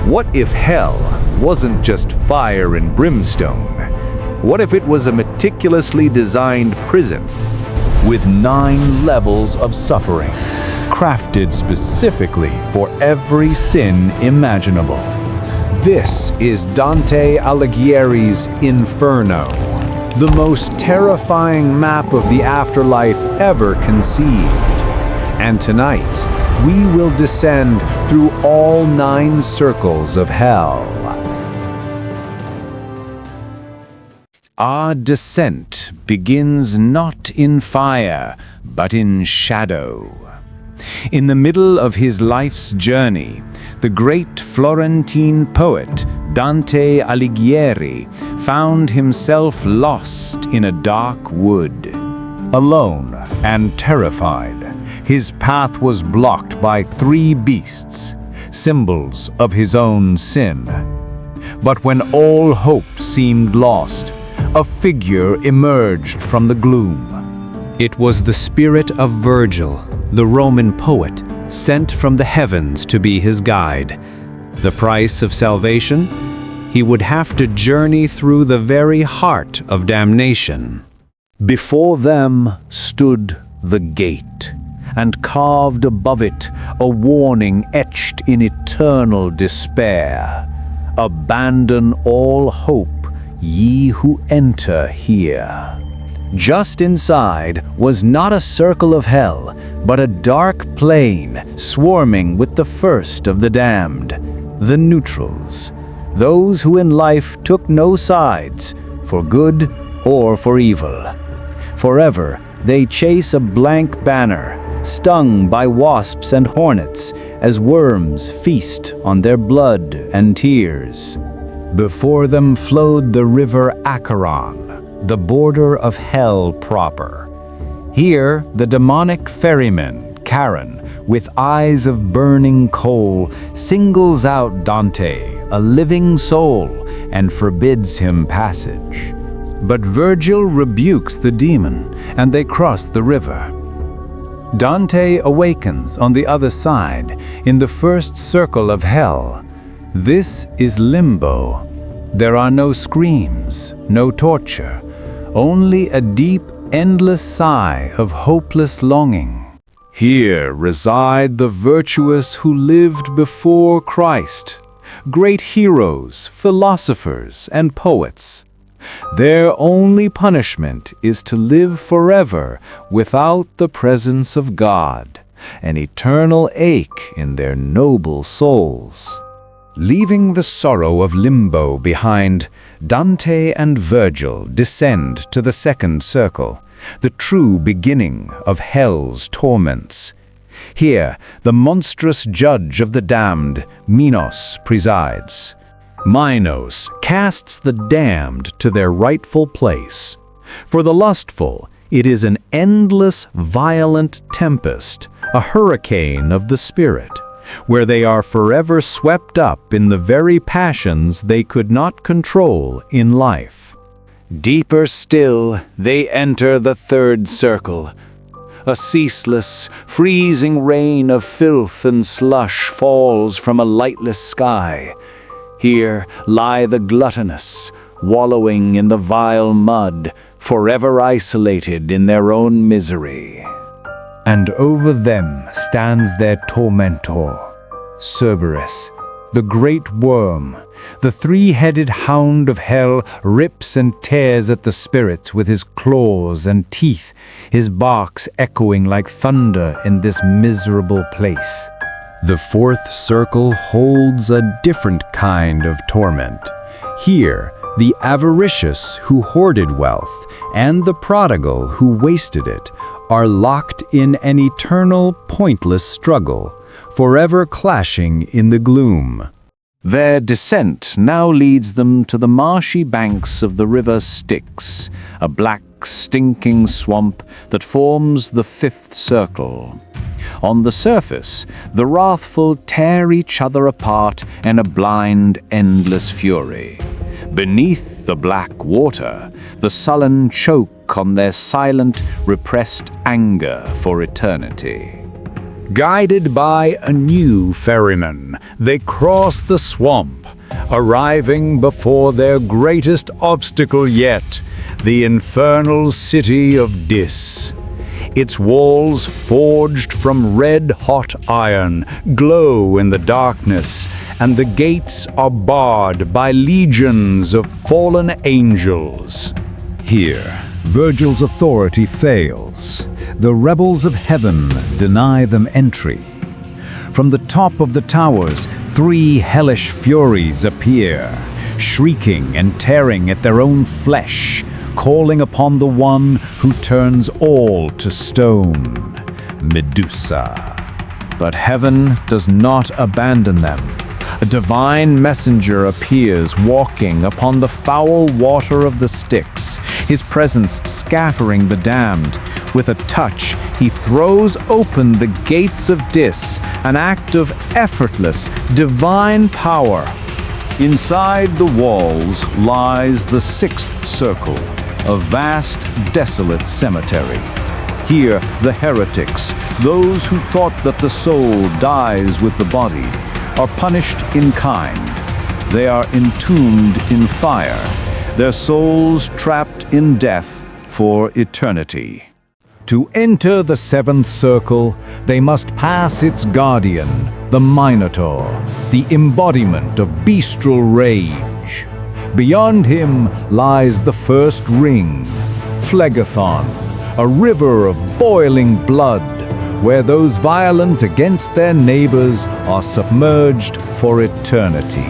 What if hell wasn't just fire and brimstone? What if it was a meticulously designed prison with 9 levels of suffering, crafted specifically for every sin imaginable? This is Dante Alighieri's Inferno, the most terrifying map of the afterlife ever conceived. And tonight, we will descend through all 9 circles of hell. Our descent begins not in fire, but in shadow. In the middle of his life's journey, the great Florentine poet Dante Alighieri found himself lost in a dark wood. Alone and terrified, his path was blocked by 3 beasts, symbols of his own sin. But when all hope seemed lost, a figure emerged from the gloom. It was the spirit of Virgil, the Roman poet, sent from the heavens to be his guide. The price of salvation? He would have to journey through the very heart of damnation. Before them stood the gate, and carved above it a warning etched in eternal despair. Abandon all hope, ye who enter here. Just inside was not a circle of hell, but a dark plain swarming with the first of the damned, the neutrals, those who in life took no sides, for good or for evil. Forever they chase a blank banner, stung by wasps and hornets, as worms feast on their blood and tears. Before them flowed the river Acheron, the border of hell proper. Here, the demonic ferryman, Charon, with eyes of burning coal, singles out Dante, a living soul, and forbids him passage. But Virgil rebukes the demon, and they cross the river. Dante awakens on the other side, in the first circle of hell. This is Limbo. There are no screams, no torture, only a deep, endless sigh of hopeless longing. Here reside the virtuous who lived before Christ, great heroes, philosophers, and poets. Their only punishment is to live forever without the presence of God, an eternal ache in their noble souls. Leaving the sorrow of Limbo behind, Dante and Virgil descend to the second circle, the true beginning of hell's torments. Here, the monstrous judge of the damned, Minos, presides. Minos casts the damned to their rightful place. For the lustful, it is an endless, violent tempest, a hurricane of the spirit, where they are forever swept up in the very passions they could not control in life. Deeper still, they enter the third circle. A ceaseless, freezing rain of filth and slush falls from a lightless sky. Here lie the gluttonous, wallowing in the vile mud, forever isolated in their own misery. And over them stands their tormentor, Cerberus, the great worm. The 3-headed hound of hell rips and tears at the spirits with his claws and teeth, his barks echoing like thunder in this miserable place. The fourth circle holds a different kind of torment. Here, the avaricious who hoarded wealth and the prodigal who wasted it are locked in an eternal, pointless struggle, forever clashing in the gloom. Their descent now leads them to the marshy banks of the river Styx, a black, stinking swamp that forms the 5th circle. On the surface, the wrathful tear each other apart in a blind, endless fury. Beneath the black water, the sullen choke on their silent, repressed anger for eternity. Guided by a new ferryman, they cross the swamp, arriving before their greatest obstacle yet, the infernal city of Dis. Its walls, forged from red-hot iron, glow in the darkness, and the gates are barred by legions of fallen angels. Here, Virgil's authority fails. The rebels of heaven deny them entry. From the top of the towers, 3 hellish furies appear, shrieking and tearing at their own flesh, calling upon the one who turns all to stone, Medusa. But heaven does not abandon them. A divine messenger appears walking upon the foul water of the Styx, his presence scattering the damned. With a touch, he throws open the gates of Dis, an act of effortless, divine power. Inside the walls lies the 6th circle, a vast, desolate cemetery. Here, the heretics, those who thought that the soul dies with the body, are punished in kind. They are entombed in fire, their souls trapped in death for eternity. To enter the 7th circle, they must pass its guardian, the Minotaur, the embodiment of bestial rage. Beyond him lies the first ring, Phlegethon, a river of boiling blood, where those violent against their neighbors are submerged for eternity.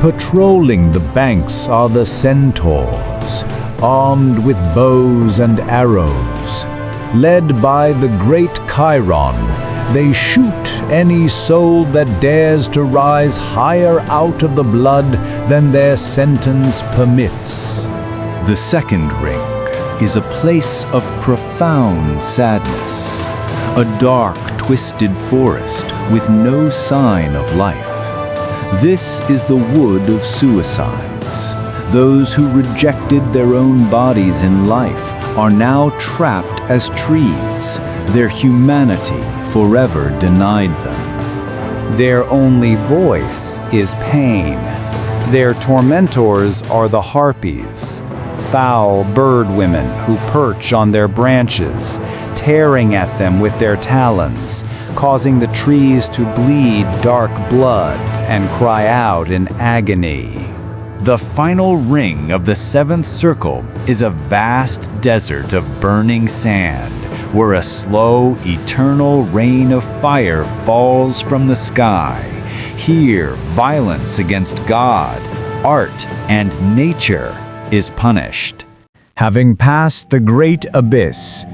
Patrolling the banks are the centaurs, armed with bows and arrows. Led by the great Chiron, they shoot any soul that dares to rise higher out of the blood than their sentence permits. The 2nd ring is a place of profound sadness, a dark, twisted forest with no sign of life. This is the wood of suicides. Those who rejected their own bodies in life are now trapped as trees, their humanity forever denied them. Their only voice is pain. Their tormentors are the harpies, foul bird women who perch on their branches, tearing at them with their talons, causing the trees to bleed dark blood and cry out in agony. The final ring of the 7th circle is a vast desert of burning sand, where a slow, eternal rain of fire falls from the sky. Here, violence against God, art, and nature is punished. Having passed the great abyss,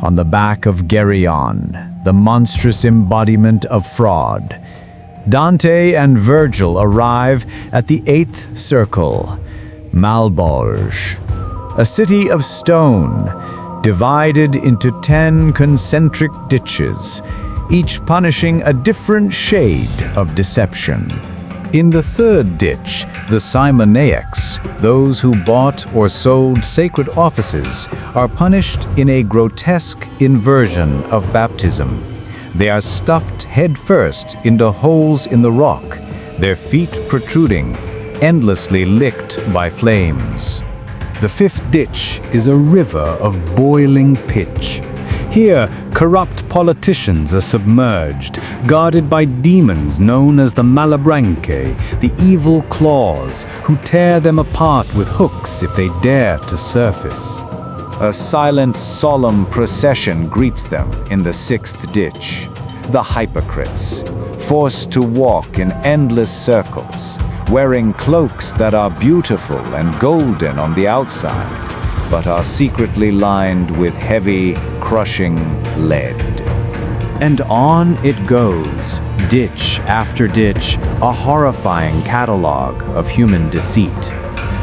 on the back of Geryon, the monstrous embodiment of fraud, Dante and Virgil arrive at the 8th circle, Malebolge, a city of stone, divided into 10 concentric ditches, each punishing a different shade of deception. In the 3rd ditch, the Simoniacs, those who bought or sold sacred offices, are punished in a grotesque inversion of baptism. They are stuffed headfirst into holes in the rock, their feet protruding, endlessly licked by flames. The 5th ditch is a river of boiling pitch. Here, corrupt politicians are submerged, guarded by demons known as the Malebranche, the evil claws, who tear them apart with hooks if they dare to surface. A silent, solemn procession greets them in the 6th ditch. The hypocrites, forced to walk in endless circles, wearing cloaks that are beautiful and golden on the outside, but are secretly lined with heavy, crushing lead. And on it goes, ditch after ditch, a horrifying catalog of human deceit.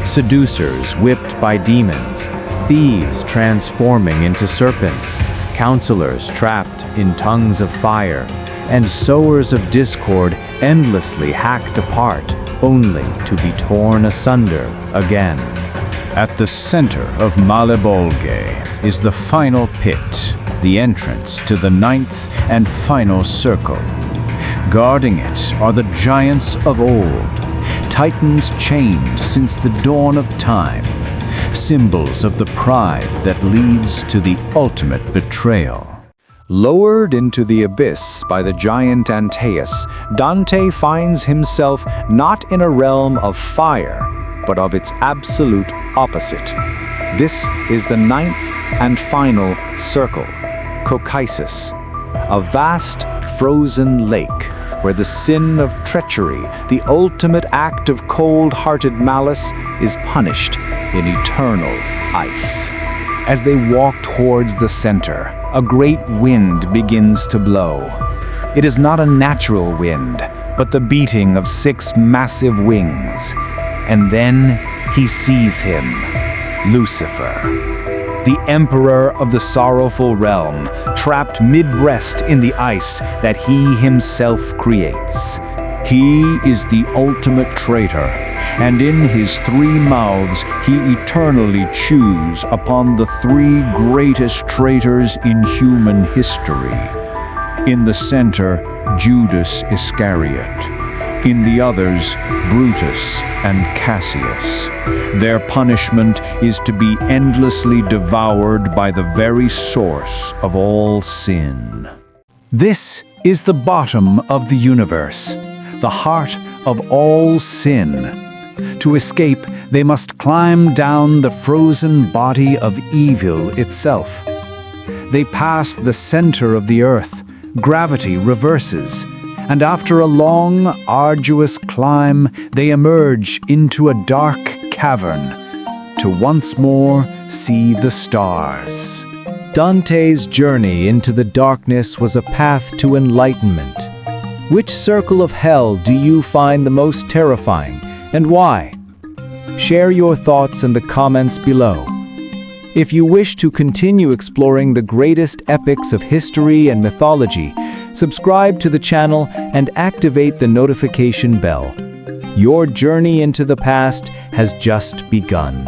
Seducers whipped by demons, thieves transforming into serpents, counselors trapped in tongues of fire, and sowers of discord endlessly hacked apart, only to be torn asunder again. At the center of Malebolge is the final pit, the entrance to the ninth and final circle. Guarding it are the giants of old, titans chained since the dawn of time, symbols of the pride that leads to the ultimate betrayal. Lowered into the abyss by the giant Antaeus, Dante finds himself not in a realm of fire, but of its absolute opposite. This is the ninth and final circle, Cocytus, a vast frozen lake where the sin of treachery, the ultimate act of cold-hearted malice, is punished in eternal ice. As they walk towards the center, a great wind begins to blow. It is not a natural wind, but the beating of 6 massive wings. And then he sees him, Lucifer, the emperor of the sorrowful realm, trapped mid-breast in the ice that he himself creates. He is the ultimate traitor, and in his 3 mouths he eternally chews upon the 3 greatest traitors in human history. In the center, Judas Iscariot. In the others, Brutus and Cassius. Their punishment is to be endlessly devoured by the very source of all sin. This is the bottom of the universe, the heart of all sin. To escape, they must climb down the frozen body of evil itself. They pass the center of the earth, gravity reverses, and after a long, arduous climb, they emerge into a dark cavern to once more see the stars. Dante's journey into the darkness was a path to enlightenment. Which circle of hell do you find the most terrifying, and why? Share your thoughts in the comments below. If you wish to continue exploring the greatest epics of history and mythology, subscribe to the channel and activate the notification bell. Your journey into the past has just begun.